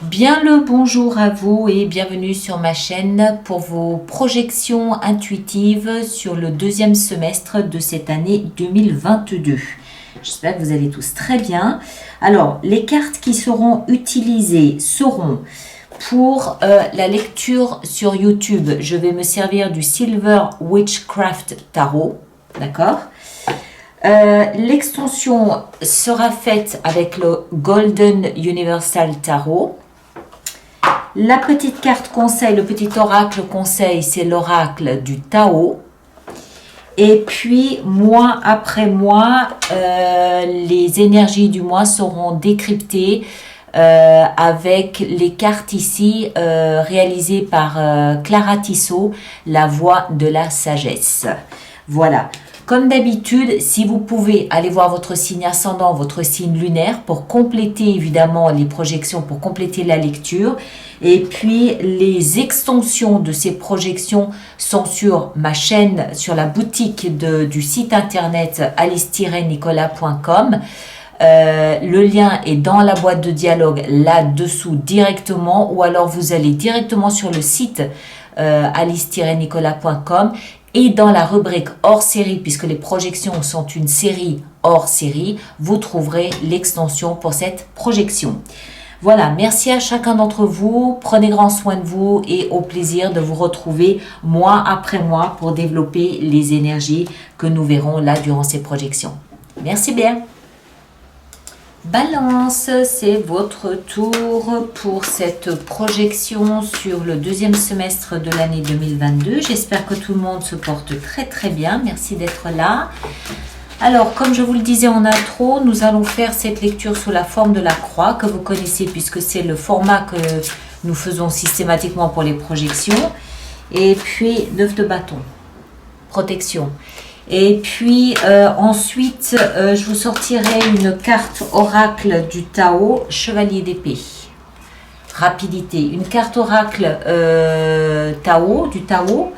Bien le bonjour à vous et bienvenue sur ma chaîne pour vos projections intuitives sur le deuxième semestre de cette année 2022. J'espère que vous allez tous très bien. Alors, les cartes qui seront utilisées seront pour la lecture sur YouTube. Je vais me servir du Silver Witchcraft Tarot, d'accord? L'extension sera faite avec le Golden Universal Tarot. La petite carte conseil, le petit oracle conseil, c'est l'oracle du Tao. Et puis, mois après mois, les énergies du mois seront décryptées avec les cartes ici réalisées par Clara Tissot, la voix de la sagesse. Voilà. Comme d'habitude, si vous pouvez aller voir votre signe ascendant, votre signe lunaire pour compléter évidemment les projections, pour compléter la lecture. Et puis, les extensions de ces projections sont sur ma chaîne, sur la boutique du site internet alice-nicolas.com. Le lien est dans la boîte de dialogue là-dessous directement, ou alors vous allez directement sur le site alice-nicolas.com. Et dans la rubrique hors série, puisque les projections sont une série hors série, vous trouverez l'extension pour cette projection. Voilà, merci à chacun d'entre vous, prenez grand soin de vous et au plaisir de vous retrouver mois après mois pour développer les énergies que nous verrons là durant ces projections. Merci bien. Balance, c'est votre tour pour cette projection sur le deuxième semestre de l'année 2022. J'espère que tout le monde se porte très très bien. Merci d'être là. Alors, comme je vous le disais en intro, nous allons faire cette lecture sous la forme de la croix que vous connaissez puisque c'est le format que nous faisons systématiquement pour les projections. Et puis, 9 de bâton, protection. Et puis ensuite, je vous sortirai une carte oracle du Tao, chevalier d'épée. Rapidité, une carte oracle Tao, du Tao.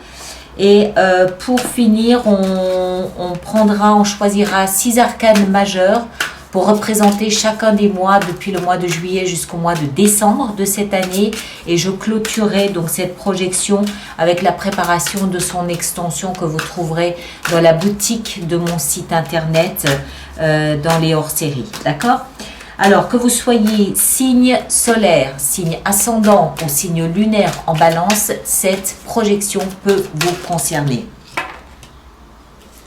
Et pour finir, on choisira 6 arcanes majeures pour représenter chacun des mois depuis le mois de juillet jusqu'au mois de décembre de cette année. Et je clôturerai donc cette projection avec la préparation de son extension que vous trouverez dans la boutique de mon site internet dans les hors-séries. D'accord? Alors que vous soyez signe solaire, signe ascendant ou signe lunaire en balance, cette projection peut vous concerner.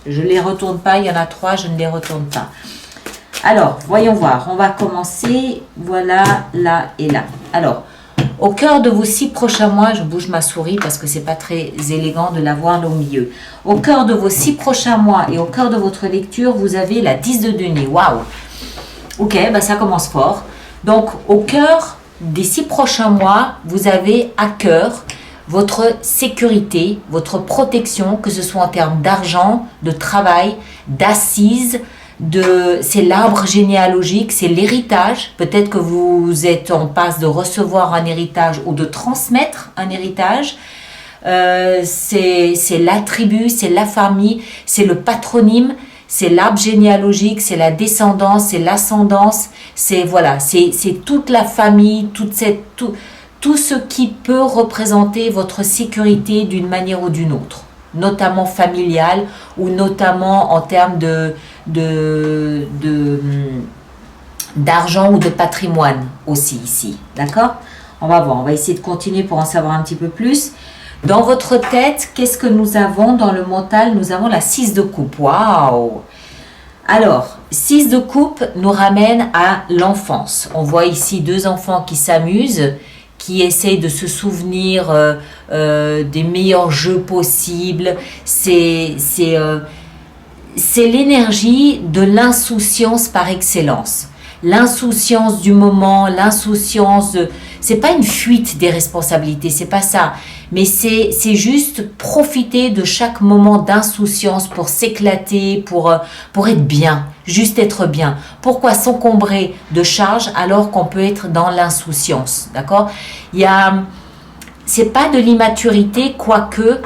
Je ne les retourne pas, il y en a 3, je ne les retourne pas. Alors, voyons voir. On va commencer, voilà, là et là. Alors, au cœur de vos 6 prochains mois, je bouge ma souris parce que c'est pas très élégant de la voir au milieu. Au cœur de vos 6 prochains mois et au cœur de votre lecture, vous avez la 10 de denier. Waouh! Ok, bah ça commence fort. Donc, au cœur des 6 prochains mois, vous avez à cœur votre sécurité, votre protection, que ce soit en termes d'argent, de travail, d'assises, c'est l'arbre généalogique, c'est l'héritage. Peut-être que vous êtes en passe de recevoir un héritage ou de transmettre un héritage. C'est la tribu, c'est la famille, c'est le patronyme, c'est l'arbre généalogique, c'est la descendance, c'est l'ascendance, c'est voilà, c'est toute la famille, tout ce qui peut représenter votre sécurité d'une manière ou d'une autre, notamment familiale ou notamment en termes d'argent ou de patrimoine aussi ici, d'accord? On va voir, on va essayer de continuer pour en savoir un petit peu plus. Dans votre tête, qu'est-ce que nous avons dans le mental? Nous avons la 6 de coupe. Waouh! Alors, 6 de coupe nous ramène à l'enfance. On voit ici 2 enfants qui s'amusent, qui essayent de se souvenir des meilleurs jeux possibles. C'est l'énergie de l'insouciance par excellence. L'insouciance du moment, l'insouciance de... C'est pas une fuite des responsabilités, c'est pas ça. Mais c'est juste profiter de chaque moment d'insouciance pour s'éclater, pour être bien, juste être bien. Pourquoi s'encombrer de charges alors qu'on peut être dans l'insouciance, d'accord? C'est pas de l'immaturité, quoique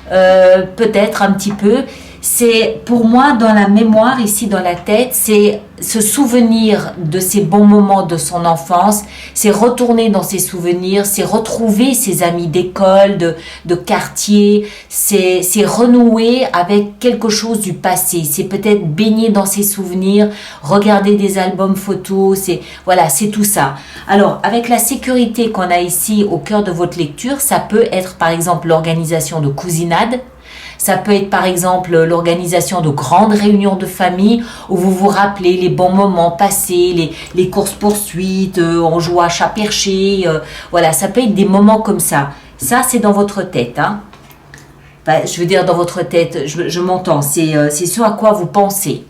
peut-être un petit peu. c'est pour moi dans la mémoire, ici dans la tête, c'est se souvenir de ces bons moments de son enfance, c'est retourner dans ses souvenirs, c'est retrouver ses amis d'école, de quartier, c'est renouer avec quelque chose du passé, c'est peut-être baigner dans ses souvenirs, regarder des albums photos, voilà, c'est tout ça. Alors, avec la sécurité qu'on a ici au cœur de votre lecture, ça peut être par exemple l'organisation de cousinades. Ça peut être par exemple l'organisation de grandes réunions de famille où vous vous rappelez les bons moments passés, les courses-poursuites, on joue à chat perché, voilà, ça peut être des moments comme ça. Ça, c'est dans votre tête. Hein. Enfin, je veux dire dans votre tête, je m'entends, c'est ce à quoi vous pensez.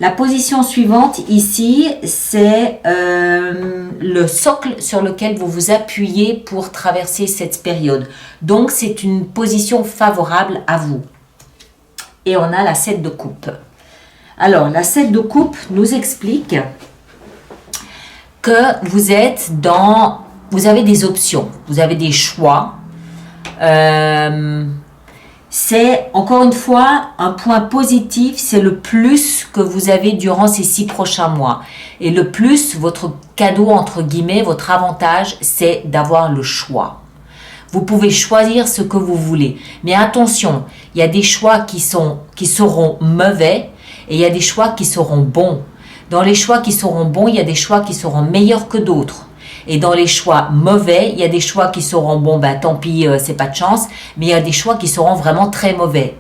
La position suivante ici, c'est le socle sur lequel vous vous appuyez pour traverser cette période. Donc, c'est une position favorable à vous. Et on a la 7 de coupe. Alors, la 7 de coupe nous explique que vous êtes vous avez des options, vous avez des choix. C'est, encore une fois, un point positif, c'est le plus que vous avez durant ces 6 prochains mois. Et le plus, votre cadeau, entre guillemets, votre avantage, c'est d'avoir le choix. Vous pouvez choisir ce que vous voulez. Mais attention, il y a des choix qui seront mauvais et il y a des choix qui seront bons. Dans les choix qui seront bons, il y a des choix qui seront meilleurs que d'autres. Et dans les choix mauvais, il y a des choix qui seront bons, ben tant pis, c'est pas de chance, mais il y a des choix qui seront vraiment très mauvais.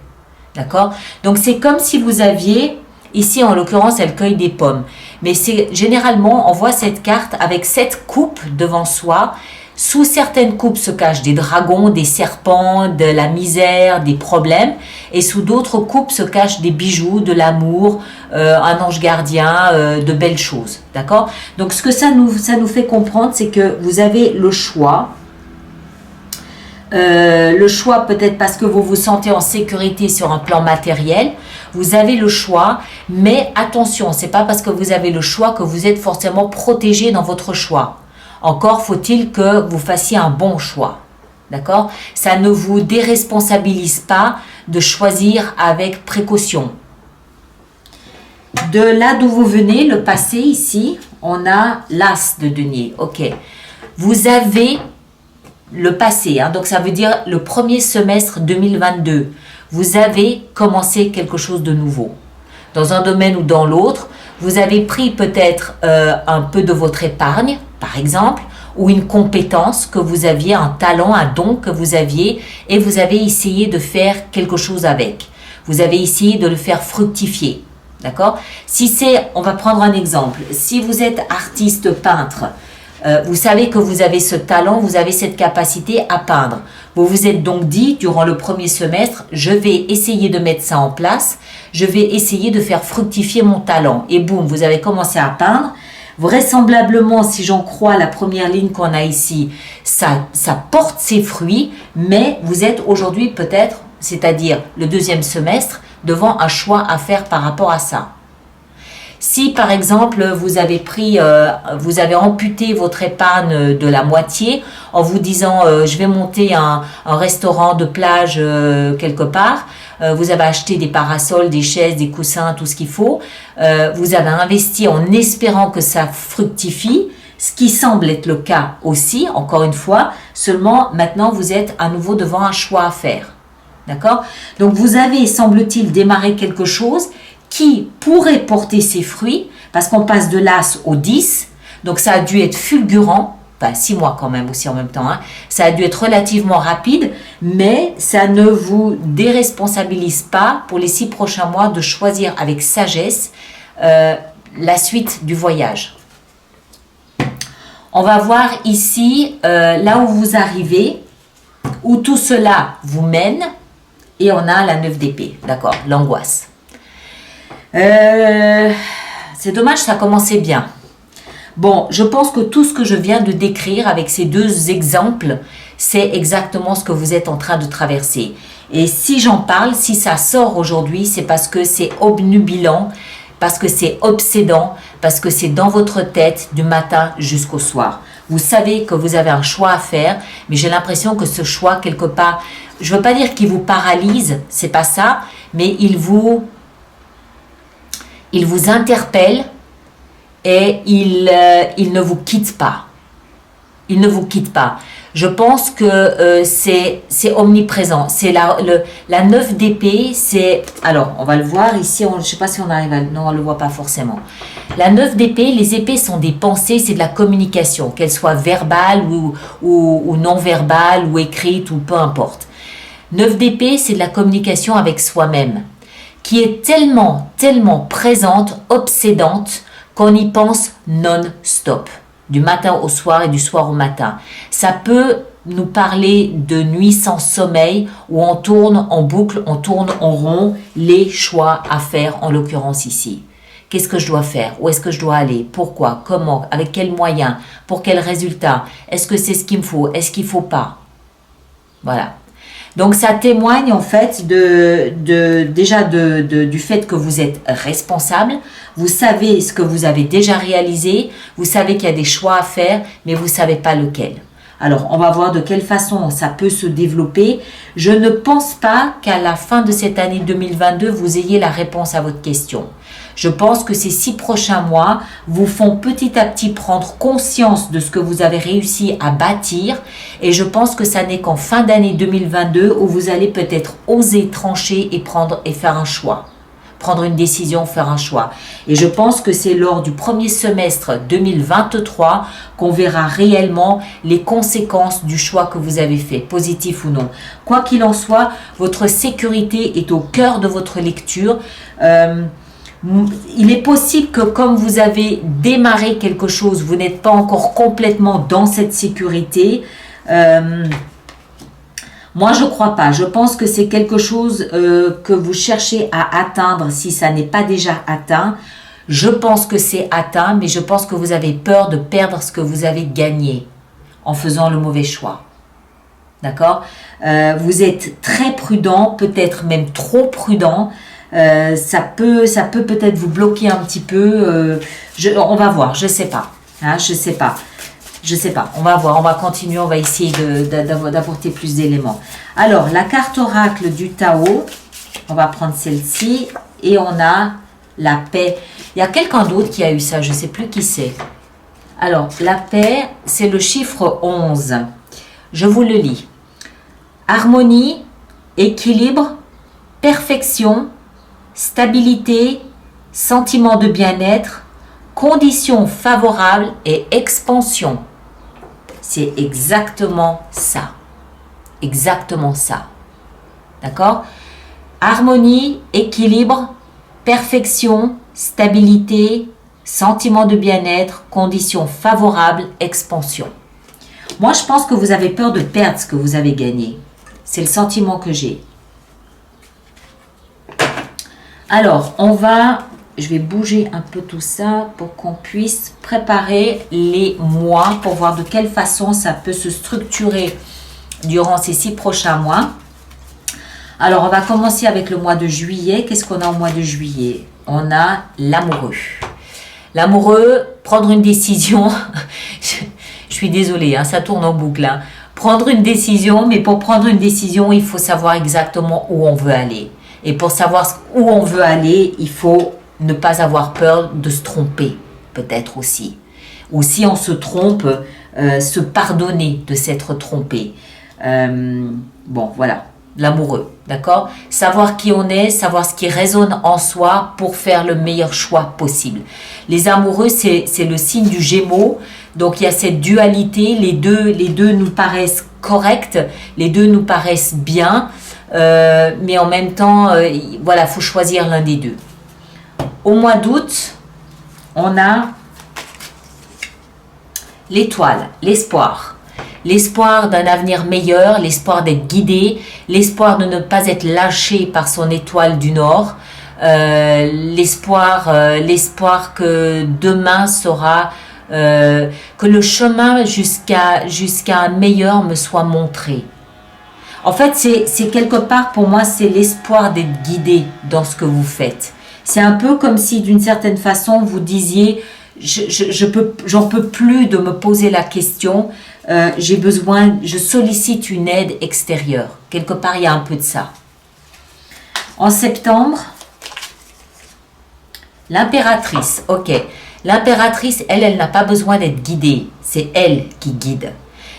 D'accord? Donc c'est comme si vous aviez, ici en l'occurrence, elle cueille des pommes. Mais c'est généralement, on voit cette carte avec 7 coupes devant soi. Sous certaines coupes se cachent des dragons, des serpents, de la misère, des problèmes. Et sous d'autres coupes se cachent des bijoux, de l'amour, un ange gardien, de belles choses. D'accord? Donc ce que ça nous fait comprendre, c'est que vous avez le choix. Le choix peut-être parce que vous vous sentez en sécurité sur un plan matériel. Vous avez le choix, mais attention, c'est pas parce que vous avez le choix que vous êtes forcément protégé dans votre choix. Encore faut-il que vous fassiez un bon choix. D'accord? Ça ne vous déresponsabilise pas de choisir avec précaution. De là d'où vous venez, le passé ici, on a l'as de denier. Ok. Vous avez le passé, hein, donc ça veut dire le premier semestre 2022. Vous avez commencé quelque chose de nouveau. Dans un domaine ou dans l'autre, vous avez pris peut-être un peu de votre épargne, par exemple, ou une compétence que vous aviez, un talent, un don que vous aviez, et vous avez essayé de faire quelque chose avec. Vous avez essayé de le faire fructifier. D'accord? Si c'est, on va prendre un exemple, si vous êtes artiste peintre, vous savez que vous avez ce talent, vous avez cette capacité à peindre. Vous vous êtes donc dit, durant le premier semestre, je vais essayer de mettre ça en place, je vais essayer de faire fructifier mon talent. Et boum, vous avez commencé à peindre. Vraisemblablement, si j'en crois la première ligne qu'on a ici, ça porte ses fruits, mais vous êtes aujourd'hui peut-être, c'est-à-dire le deuxième semestre, devant un choix à faire par rapport à ça. Si par exemple vous avez amputé votre épargne de la moitié en vous disant je vais monter un restaurant de plage quelque part, vous avez acheté des parasols, des chaises, des coussins, tout ce qu'il faut, vous avez investi en espérant que ça fructifie, ce qui semble être le cas aussi, encore une fois, seulement maintenant vous êtes à nouveau devant un choix à faire. D'accord? Donc vous avez, semble-t-il, démarré quelque chose qui pourrait porter ses fruits, parce qu'on passe de l'as au 10, donc ça a dû être fulgurant, enfin 6 mois quand même aussi en même temps, hein. Ça a dû être relativement rapide, mais ça ne vous déresponsabilise pas pour les 6 prochains mois de choisir avec sagesse la suite du voyage. On va voir ici, là où vous arrivez, où tout cela vous mène, et on a la 9 d'épée, d'accord, l'angoisse. C'est dommage, ça commençait bien. Bon, je pense que tout ce que je viens de décrire avec ces 2 exemples, c'est exactement ce que vous êtes en train de traverser. Et si j'en parle, si ça sort aujourd'hui, c'est parce que c'est obnubilant, parce que c'est obsédant, parce que c'est dans votre tête du matin jusqu'au soir. Vous savez que vous avez un choix à faire, mais j'ai l'impression que ce choix, quelque part, je ne veux pas dire qu'il vous paralyse, c'est pas ça, mais il vous interpelle et il ne vous quitte pas. Il ne vous quitte pas. Je pense que c'est omniprésent. C'est la 9 d'épée, c'est... Alors, on va le voir ici, je ne sais pas si on arrive à... Non, on ne le voit pas forcément. La 9 d'épée, les épées sont des pensées, c'est de la communication, qu'elle soit verbale ou non verbale, ou écrite, ou peu importe. 9 d'épée, c'est de la communication avec soi-même, qui est tellement, tellement présente, obsédante, qu'on y pense non-stop. Du matin au soir et du soir au matin. Ça peut nous parler de nuit sans sommeil où on tourne en boucle, on tourne en rond les choix à faire en l'occurrence ici. Qu'est-ce que je dois faire? Où est-ce que je dois aller? Pourquoi? Comment? Avec quels moyens? Pour quels résultats? Est-ce que c'est ce qu'il me faut? Est-ce qu'il ne faut pas? Voilà. Donc ça témoigne en fait déjà du fait que vous êtes responsable, vous savez ce que vous avez déjà réalisé, vous savez qu'il y a des choix à faire, mais vous ne savez pas lequel. Alors on va voir de quelle façon ça peut se développer. Je ne pense pas qu'à la fin de cette année 2022, vous ayez la réponse à votre question. Je pense que ces 6 prochains mois vous font petit à petit prendre conscience de ce que vous avez réussi à bâtir et je pense que ça n'est qu'en fin d'année 2022 où vous allez peut-être oser trancher et faire un choix. Prendre une décision, faire un choix. Et je pense que c'est lors du premier semestre 2023 qu'on verra réellement les conséquences du choix que vous avez fait, positif ou non. Quoi qu'il en soit, votre sécurité est au cœur de votre lecture. Il est possible que comme vous avez démarré quelque chose, vous n'êtes pas encore complètement dans cette sécurité. Moi, je ne crois pas. Je pense que c'est quelque chose que vous cherchez à atteindre si ça n'est pas déjà atteint. Je pense que c'est atteint, mais je pense que vous avez peur de perdre ce que vous avez gagné en faisant le mauvais choix. D'accord? Vous êtes très prudent, peut-être même trop prudent. Ça peut peut-être vous bloquer un petit peu. On va voir, je ne sais pas. Hein, je sais pas, on va voir, on va continuer, on va essayer d'apporter plus d'éléments. Alors, la carte oracle du Tao, on va prendre celle-ci et on a la paix. Il y a quelqu'un d'autre qui a eu ça, je ne sais plus qui c'est. Alors, la paix, c'est le chiffre 11. Je vous le lis. Harmonie, équilibre, perfection, stabilité, sentiment de bien-être, conditions favorables et expansion. C'est exactement ça. Exactement ça. D'accord? Harmonie, équilibre, perfection, stabilité, sentiment de bien-être, conditions favorables, expansion. Moi, je pense que vous avez peur de perdre ce que vous avez gagné. C'est le sentiment que j'ai. Alors, je vais bouger un peu tout ça pour qu'on puisse préparer les mois pour voir de quelle façon ça peut se structurer durant ces 6 prochains mois. Alors, on va commencer avec le mois de juillet. Qu'est-ce qu'on a au mois de juillet? On a l'amoureux. L'amoureux, prendre une décision. Je suis désolée, hein, ça tourne en boucle. Hein. Prendre une décision, mais pour prendre une décision, il faut savoir exactement où on veut aller. Et pour savoir où on veut aller, il faut ne pas avoir peur de se tromper, peut-être aussi. Ou si on se trompe, se pardonner de s'être trompé. Bon, voilà, l'amoureux, d'accord? Savoir qui on est, savoir ce qui résonne en soi pour faire le meilleur choix possible. Les amoureux, c'est le signe du Gémeaux. Donc, il y a cette dualité. Les deux nous paraissent corrects, les deux nous paraissent bien. Mais en même temps, voilà, faut choisir l'un des deux. Au mois d'août, on a l'étoile, l'espoir. L'espoir d'un avenir meilleur, l'espoir d'être guidé, l'espoir de ne pas être lâché par son étoile du Nord, l'espoir que demain sera, que le chemin jusqu'à un meilleur me soit montré. En fait, c'est quelque part, pour moi, c'est l'espoir d'être guidé dans ce que vous faites. C'est un peu comme si, d'une certaine façon, vous disiez, j'en peux plus de me poser la question. J'ai besoin, je sollicite une aide extérieure. Quelque part, il y a un peu de ça. En septembre, l'impératrice, ok. L'impératrice, elle n'a pas besoin d'être guidée. C'est elle qui guide.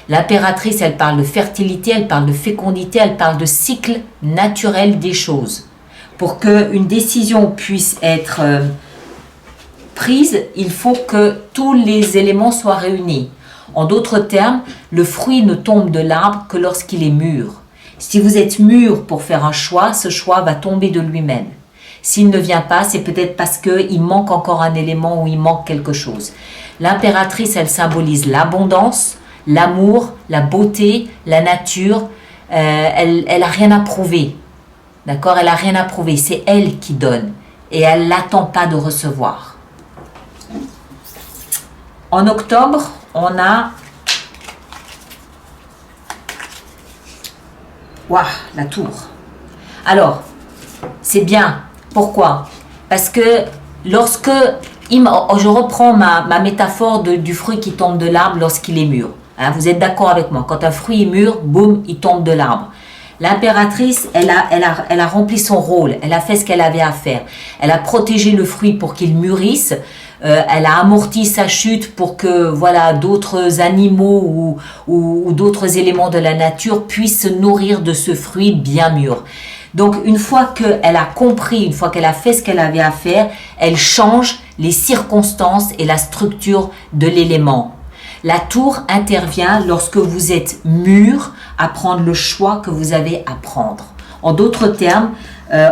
L'impératrice, elle parle de fertilité, elle parle de fécondité, elle parle de cycle naturel des choses. Pour qu'une décision puisse être prise, il faut que tous les éléments soient réunis. En d'autres termes, le fruit ne tombe de l'arbre que lorsqu'il est mûr. Si vous êtes mûr pour faire un choix, ce choix va tomber de lui-même. S'il ne vient pas, c'est peut-être parce qu'il manque encore un élément ou il manque quelque chose. L'impératrice, elle symbolise l'abondance, l'amour, la beauté, la nature. Elle n'a rien à prouver. D'accord? Elle n'a rien à prouver. C'est elle qui donne. Et elle n'attend pas de recevoir. En octobre, on a... Waouh, la tour. Alors, c'est bien. Pourquoi? Parce que lorsque... Je reprends ma métaphore du fruit qui tombe de l'arbre lorsqu'il est mûr. Hein, vous êtes d'accord avec moi? Quand un fruit est mûr, boum, il tombe de l'arbre. L'impératrice, elle a rempli son rôle. Elle a fait ce qu'elle avait à faire. Elle a protégé le fruit pour qu'il mûrisse. Elle a amorti sa chute pour que voilà, d'autres animaux ou d'autres éléments de la nature puissent se nourrir de ce fruit bien mûr. Donc, une fois qu'elle a compris, une fois qu'elle a fait ce qu'elle avait à faire, elle change les circonstances et la structure de l'élément. La tour intervient lorsque vous êtes mûr à prendre le choix que vous avez à prendre. En d'autres termes,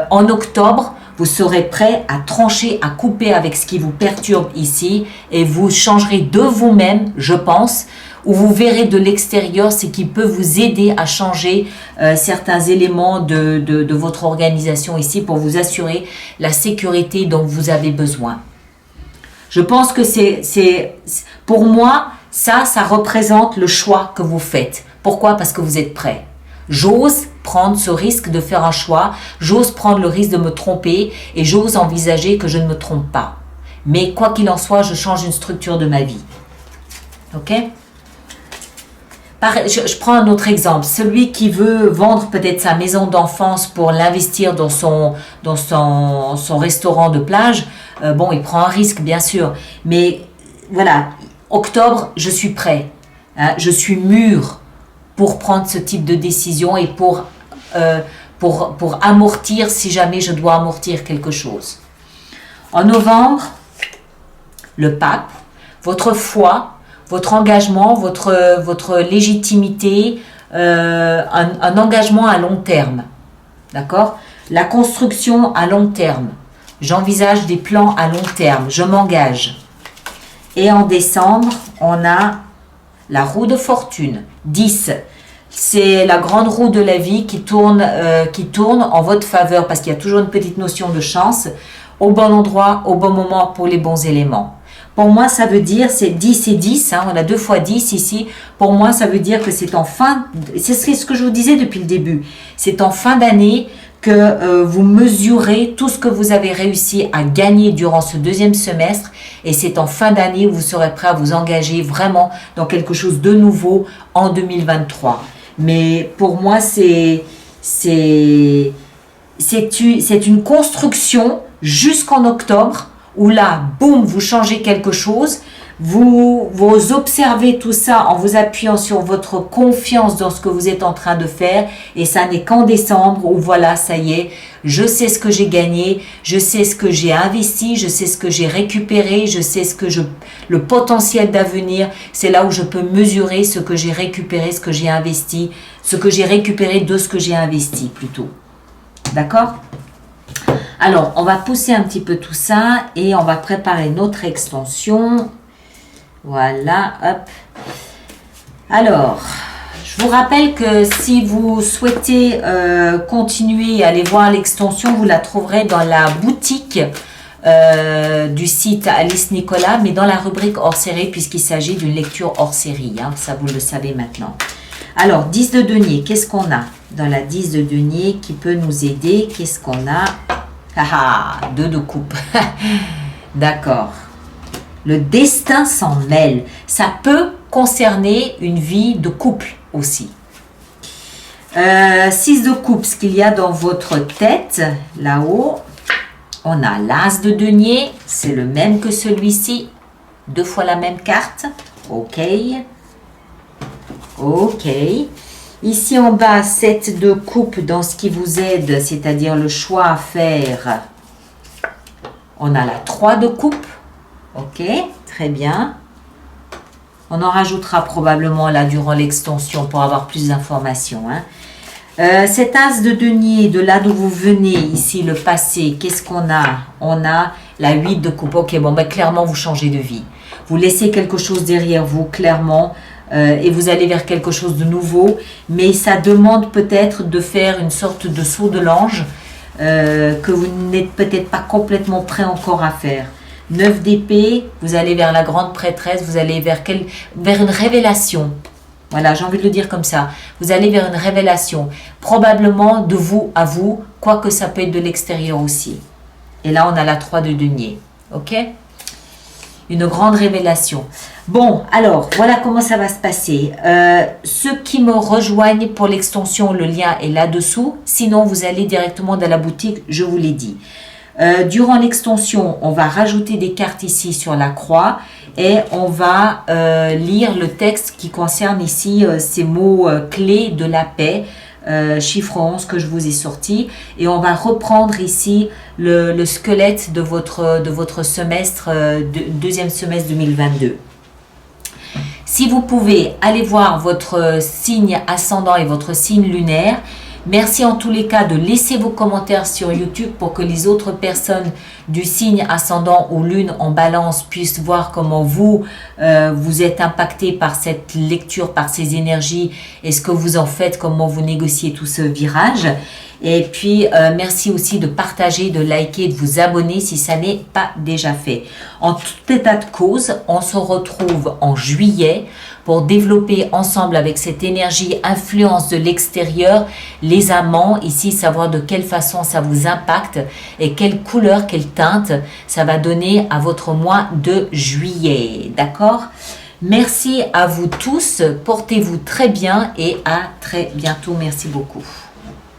en octobre, vous serez prêt à trancher, à couper avec ce qui vous perturbe ici et vous changerez de vous-même, je pense, ou vous verrez de l'extérieur ce qui peut vous aider à changer certains éléments de votre organisation ici pour vous assurer la sécurité dont vous avez besoin. Je pense que pour moi, ça représente le choix que vous faites. Pourquoi? Parce que vous êtes prêt. J'ose prendre ce risque de faire un choix, j'ose prendre le risque de me tromper et j'ose envisager que je ne me trompe pas. Mais quoi qu'il en soit, je change une structure de ma vie. Ok? Je prends un autre exemple. Celui qui veut vendre peut-être sa maison d'enfance pour l'investir dans son restaurant de plage, bon, il prend un risque, bien sûr. Mais voilà, octobre, je suis prêt. Hein, je suis mûr pour prendre ce type de décision et pour amortir si jamais je dois amortir quelque chose. En novembre, le pape, votre foi, votre engagement, votre légitimité, un engagement à long terme. D'accord? La construction à long terme. J'envisage des plans à long terme. Je m'engage. Et en décembre, on a la roue de fortune. 10. C'est la grande roue de la vie qui tourne en votre faveur parce qu'il y a toujours une petite notion de chance au bon endroit, au bon moment pour les bons éléments. Pour moi, ça veut dire, c'est 10 et 10, hein, on a 2 fois 10 ici. Pour moi, ça veut dire que c'est en fin, c'est ce que je vous disais depuis le début. C'est en fin d'année que vous mesurez tout ce que vous avez réussi à gagner durant ce deuxième semestre. Et c'est en fin d'année où vous serez prêt à vous engager vraiment dans quelque chose de nouveau en 2023. Mais pour moi, c'est une construction jusqu'en octobre où là, boum, vous changez quelque chose, vous observez tout ça en vous appuyant sur votre confiance dans ce que vous êtes en train de faire et ça n'est qu'en décembre où voilà, ça y est, je sais ce que j'ai gagné, je sais ce que j'ai investi, je sais ce que j'ai récupéré, je sais le potentiel d'avenir, c'est là où je peux mesurer ce que j'ai récupéré, ce que j'ai investi, ce que j'ai récupéré de ce que j'ai investi plutôt. D'accord ? Alors, on va pousser un petit peu tout ça et on va préparer notre extension. Voilà, hop. Alors, je vous rappelle que si vous souhaitez continuer à aller voir l'extension, vous la trouverez dans la boutique du site Alice Nicolas, mais dans la rubrique hors série, puisqu'il s'agit d'une lecture hors série. Hein, ça, vous le savez maintenant. Alors, 10 de denier, qu'est-ce qu'on a dans la 10 de denier qui peut nous aider? Qu'est-ce qu'on a? Ah, 2 de coupe. D'accord. Le destin s'en mêle. Ça peut concerner une vie de couple aussi. 6 de coupe, ce qu'il y a dans votre tête, là-haut, on a l'as de denier, c'est le même que celui-ci, 2 fois la même carte, ok, ok. Ici en bas, 7 de coupe dans ce qui vous aide, c'est-à-dire le choix à faire, on a la 3 de coupe, ok, très bien. On en rajoutera probablement là durant l'extension pour avoir plus d'informations, hein. Cet as de denier, de là d'où vous venez, ici le passé, qu'est-ce qu'on a? On a la 8 de coupe. Ok, bon, ben, clairement, vous changez de vie. Vous laissez quelque chose derrière vous, clairement, et vous allez vers quelque chose de nouveau. Mais ça demande peut-être de faire une sorte de saut de l'ange que vous n'êtes peut-être pas complètement prêt encore à faire. 9 d'épée, vous allez vers la grande prêtresse, vous allez vers une révélation. Voilà, j'ai envie de le dire comme ça. Vous allez vers une révélation, probablement de vous à vous, quoique ça peut être de l'extérieur aussi. Et là, on a la 3 de denier. Ok? Une grande révélation. Bon, alors, voilà comment ça va se passer. Ceux qui me rejoignent pour l'extension, le lien est là-dessous. Sinon, vous allez directement dans la boutique, je vous l'ai dit. Durant l'extension, on va rajouter des cartes ici sur la croix et on va lire le texte qui concerne ici ces mots clés de la paix, chiffre 11 que je vous ai sorti, et on va reprendre ici le squelette de votre semestre, deuxième semestre 2022. Si vous pouvez aller voir votre signe ascendant et votre signe lunaire. Merci en tous les cas de laisser vos commentaires sur YouTube pour que les autres personnes du signe ascendant ou lune en balance puissent voir comment vous êtes impacté par cette lecture, par ces énergies et ce que vous en faites, comment vous négociez tout ce virage. Et puis, merci aussi de partager, de liker, de vous abonner si ça n'est pas déjà fait. En tout état de cause, on se retrouve en juillet pour développer ensemble avec cette énergie influence de l'extérieur, les amants, ici savoir de quelle façon ça vous impacte et quelle couleur, quelle teinte ça va donner à votre mois de juillet. D'accord ? Merci à vous tous, portez-vous très bien et à très bientôt. Merci beaucoup.